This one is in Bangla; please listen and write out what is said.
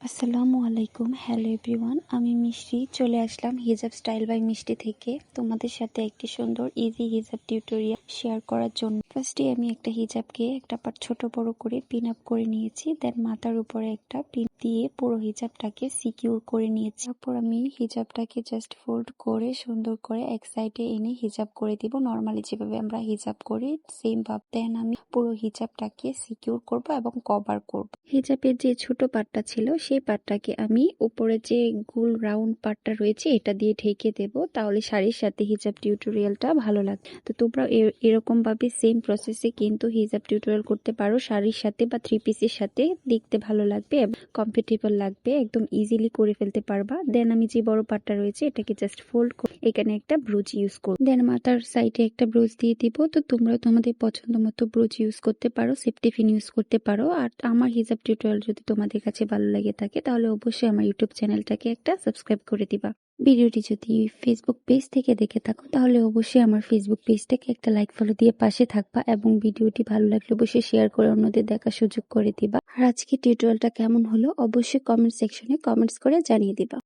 আসসালামু আলাইকুম। হ্যালো এভরিওয়ান, আমি মিষ্টি চলে আসলাম হিজাব স্টাইল বাই মিষ্টি থেকে তোমাদের সাথে একটি সুন্দর ইজি হিজাব টিউটোরিয়াল শেয়ার করার জন্য। ফার্স্টে আমি একটা হিজাবকে একটা পার্ট ছোট বড় করে পিন আপ করে নিয়েছি, দেন মাথার উপরে একটা পিন দিয়ে পুরো হিজাবটাকে সিকিউর করে নিয়েছি। তারপর আমি হিজাবটাকে জাস্ট ফোল্ড করে সুন্দর করে এক সাইডে এনে হিজাব করে দিব, নর্মালি যেভাবে আমরা হিজাব করি সেম ভাবে। দেন আমি পুরো হিজাবটাকে সিকিউর করব এবং কভার করব। হিজাবের যে ছোট পার্টটা ছিল সেই পার্টটাকে আমি উপরে যে গোল রাউন্ড পার্টটা রয়েছে এটা দিয়ে ঢেকে দেব, তাহলে শাড়ির সাথে হিজাব টিউটোরিয়ালটা ভালো লাগে। তো তোমরা এরকম ভাবে সেম প্রসেসে কিন্তু হিজাব টিউটোরিয়াল করতে পারো, শাড়ির সাথে বা থ্রি পিসের সাথে দেখতে ভালো লাগবে এবং কমফোর্টেবল লাগবে, একদম ইজিলি করে ফেলতে পারবা। দেন আমি যে বড় পার্টটা রয়েছে এটাকে জাস্ট ফোল্ড করে এখানে একটা ব্রুচ ইউজ করব, দেন মাথার সাইডে একটা ব্রুচ দিয়ে দিব। তো তোমরা তোমাদের পছন্দ মতো ব্রুচ ইউজ করতে পারো, সেফটি পিন ইউজ করতে পারো। আর আমার হিজাব টিউটোরিয়াল যদি তোমাদের কাছে ভালো লেগে থাকে তাহলে অবশ্যই আমার ইউটিউব চ্যানেলটাকে একটা সাবস্ক্রাইব করে দিবা। ভিডিওটি যদি ফেসবুক পেজ থেকে দেখে থাকো তাহলে অবশ্যই আমার ফেসবুক পেজটাকে একটা লাইক ফলো দিয়ে পাশে থাকবা এবং ভিডিওটি ভালো লাগলে অবশ্যই শেয়ার করে অন্যদের দেখার সুযোগ করে দিবা। আর আজকে টিউটোরিয়ালটা কেমন হলো অবশ্যই কমেন্ট সেকশনে কমেন্টস করে জানিয়ে দিবা।